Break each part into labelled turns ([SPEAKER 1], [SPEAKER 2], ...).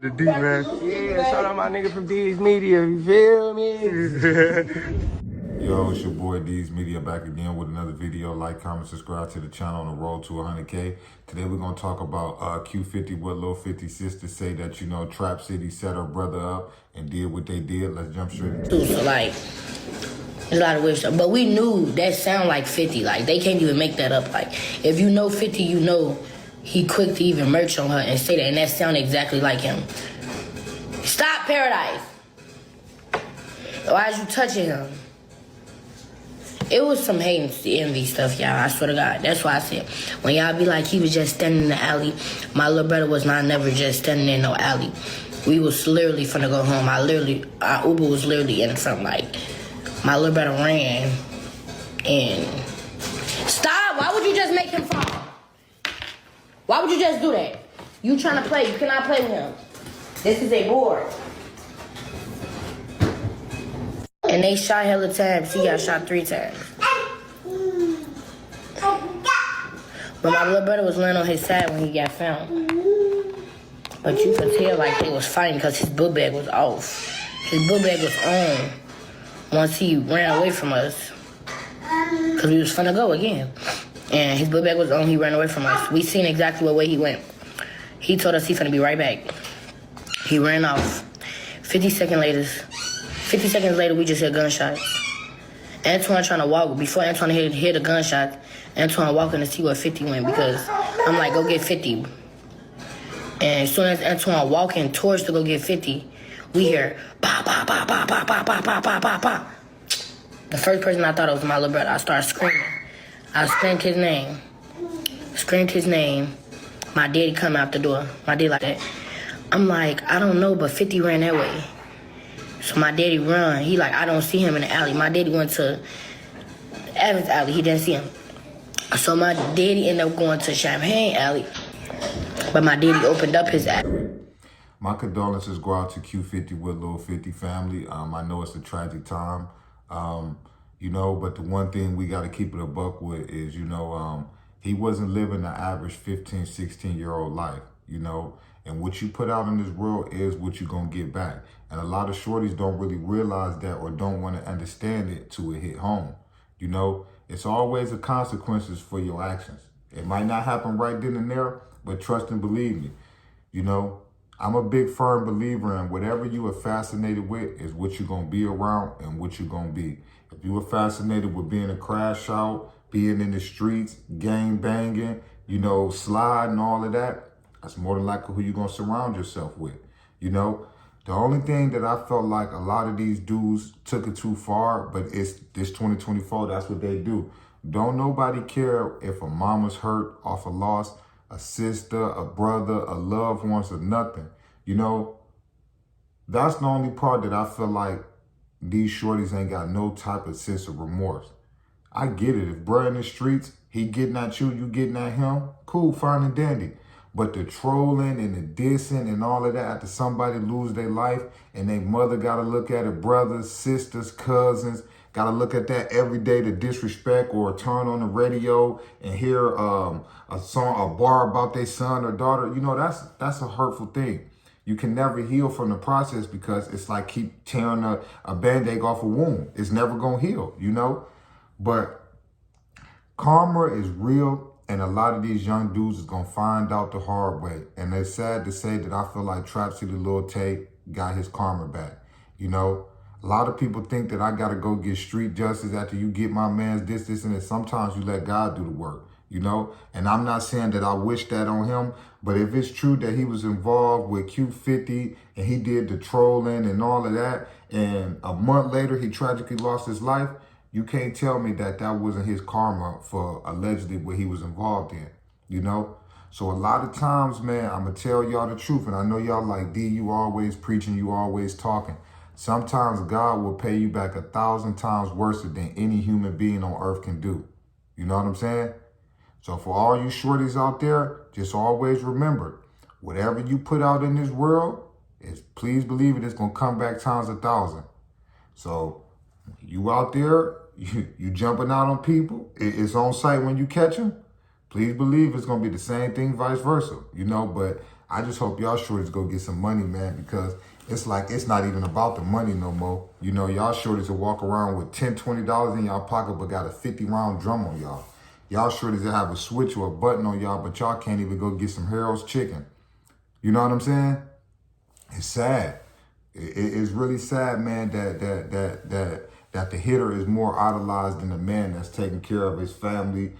[SPEAKER 1] The D, man.
[SPEAKER 2] Yeah, shout out my nigga from D's Media, you feel me?
[SPEAKER 3] Yo, it's your boy D's Media back again with another video. Like, comment, subscribe to the channel on the road to 100K. Today we're going to talk about Q50WLIL50 sisters say that, you know, Trap City set her brother up and did what they did. Let's jump straight into it.
[SPEAKER 4] So like, there's a lot of weird stuff. But we knew that sound like 50. Like, they can't even make that up. Like, if you know 50, you know he quick to even merch on her and say that. And that sound exactly like him. Stop, Paradise. Why is you touching him? It was some hate and envy stuff, y'all. I swear to God. That's why I said, when y'all be like, he was just standing in the alley, my little brother was not never just standing in no alley. We was literally finna go home. Our Uber was literally in front, like, my little brother ran and... Stop! Why would you just make him fall? Why would you just do that? You trying to play. You cannot play with him. This is a board. And they shot hella times. He got shot 3 times. But my little brother was laying on his side when he got found. But you could tell like they was fighting because his book bag was off. His book bag was on once he ran away from us. Because we was finna go again. And his book bag was on, he ran away from us. We seen exactly what way he went. He told us he finna be right back. He ran off. 50 seconds later, we just heard gunshots. Antoine trying to walk. Before Antoine hear the gunshots, Antoine walking to see where 50 went because I'm like, go get 50. And as soon as Antoine walking towards to go get 50, we hear, ba, ba, ba, ba, ba, ba, ba, ba, ba, ba, ba. The first person I thought it was my little brother. I started screaming. I screamed his name. My daddy come out the door. My daddy like that. I'm like, I don't know, but 50 ran that way. So my daddy run. He like, I don't see him in the alley. My daddy went to Evans Alley. He didn't see him. So my daddy ended up going to Champagne Alley. But my daddy opened up his alley.
[SPEAKER 3] My condolences go out to Q50WLIL50 family. I know it's a tragic time, you know, but the one thing we got to keep it a buck with is, you know, he wasn't living the average 15, 16-year-old life, you know, and what you put out in this world is what you're going to get back. And a lot of shorties don't really realize that or don't want to understand it till it hit home. You know, it's always the consequences for your actions. It might not happen right then and there, but trust and believe me, you know, I'm a big firm believer in whatever you are fascinated with is what you're going to be around and what you're going to be. If you are fascinated with being a crash out, being in the streets, gang banging, you know, sliding, all of that, that's more than likely who you're going to surround yourself with, you know. The only thing that I felt like a lot of these dudes took it too far, but it's this 2024, that's what they do. Don't nobody care if a mama's hurt off a loss, a sister, a brother, a loved ones, or nothing. You know, that's the only part that I feel like these shorties ain't got no type of sense of remorse. I get it. If bruh in the streets, he getting at you, you getting at him, cool, fine and dandy. But the trolling and the dissing and all of that after somebody lose their life and their mother got to look at it, brothers, sisters, cousins, got to look at that every day to disrespect or turn on the radio and hear a bar about their son or daughter. You know, that's a hurtful thing. You can never heal from the process because it's like keep tearing a Band-Aid off a wound. It's never going to heal, you know. But karma is real. And a lot of these young dudes is going to find out the hard way. And it's sad to say that I feel like Trap City Lil Tay got his karma back. You know, a lot of people think that I got to go get street justice after you get my man's this, and that. Sometimes you let God do the work, you know. And I'm not saying that I wish that on him. But if it's true that he was involved with Q50 and he did the trolling and all of that, and a month later he tragically lost his life, you can't tell me that that wasn't his karma for allegedly what he was involved in, you know? So a lot of times, man, I'm going to tell y'all the truth. And I know y'all like, D, you always preaching, you always talking. Sometimes God will pay you back 1,000 times worse than any human being on earth can do. You know what I'm saying? So for all you shorties out there, just always remember, whatever you put out in this world, please believe it's going to come back times 1,000. So you out there, you jumping out on people, it's on sight when you catch them. Please believe it's going to be the same thing, vice versa, you know. But I just hope y'all shorties go get some money, man, because it's like it's not even about the money no more. You know, y'all shorties will walk around with $10, $20 in y'all pocket, but got a 50-round drum on y'all. Y'all shorties that have a switch or a button on y'all, but y'all can't even go get some Harold's chicken. You know what I'm saying? It's sad. It's really sad, man, that the hitter is more idolized than the man that's taking care of his family,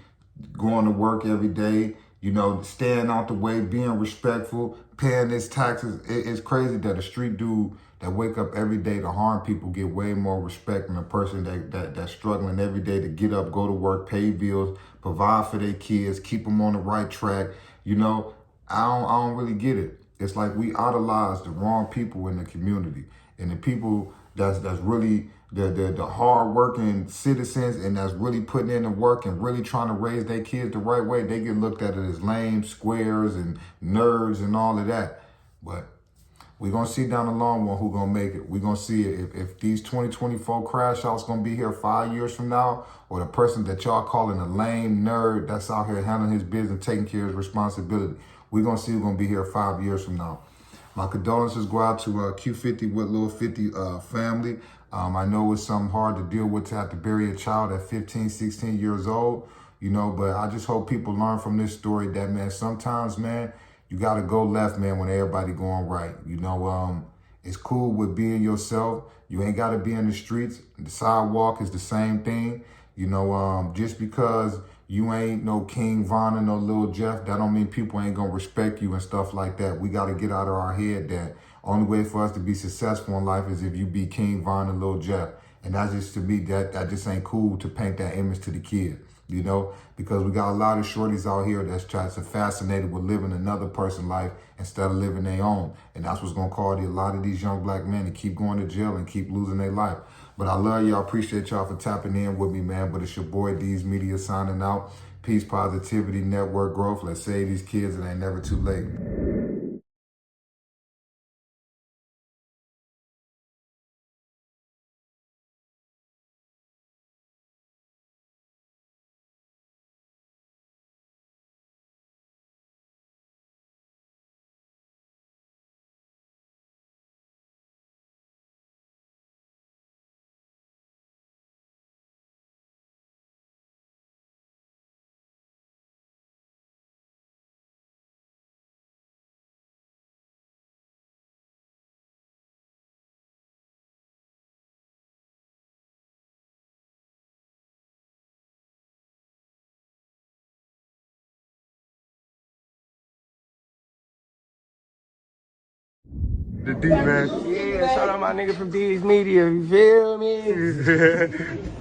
[SPEAKER 3] going to work every day, you know, staying out the way, being respectful, paying his taxes. It's crazy that a street dude that wake up every day to harm people get way more respect than a person that's struggling every day to get up, go to work, pay bills, provide for their kids, keep them on the right track. You know, I don't really get it. It's like we idolize the wrong people in the community, and the people that's really the hard-working citizens and that's really putting in the work and really trying to raise their kids the right way, they get looked at as lame, squares, and nerds and all of that. But we're going to see down the long run who's going to make it. We're going to see if these 2024 crash outs going to be here 5 years from now, or the person that y'all calling a lame nerd that's out here handling his business, taking care of his responsibility. We're going to see who's going to be here 5 years from now. My condolences go out to Q50WLIL50 family. I know it's something hard to deal with to have to bury a child at 15, 16 years old, you know, but I just hope people learn from this story that, man, sometimes, man, you got to go left, man, when everybody going right. You know, it's cool with being yourself. You ain't got to be in the streets. The sidewalk is the same thing. You know, just because you ain't no King Von or no Lil Jeff, that don't mean people ain't gonna respect you and stuff like that. We gotta get out of our head that only way for us to be successful in life is if you be King Von and Lil Jeff. And that's just, to me, that just ain't cool to paint that image to the kid, you know? Because we got a lot of shorties out here that's fascinated with living another person's life instead of living their own. And that's what's gonna cause a lot of these young black men to keep going to jail and keep losing their life. But I love y'all. Appreciate y'all for tapping in with me, man. But it's your boy, D's Media, signing out. Peace, positivity, network growth. Let's save these kids. It ain't never too late.
[SPEAKER 2] The D, man. Yeah, shout out my nigga from D's Media, you feel me?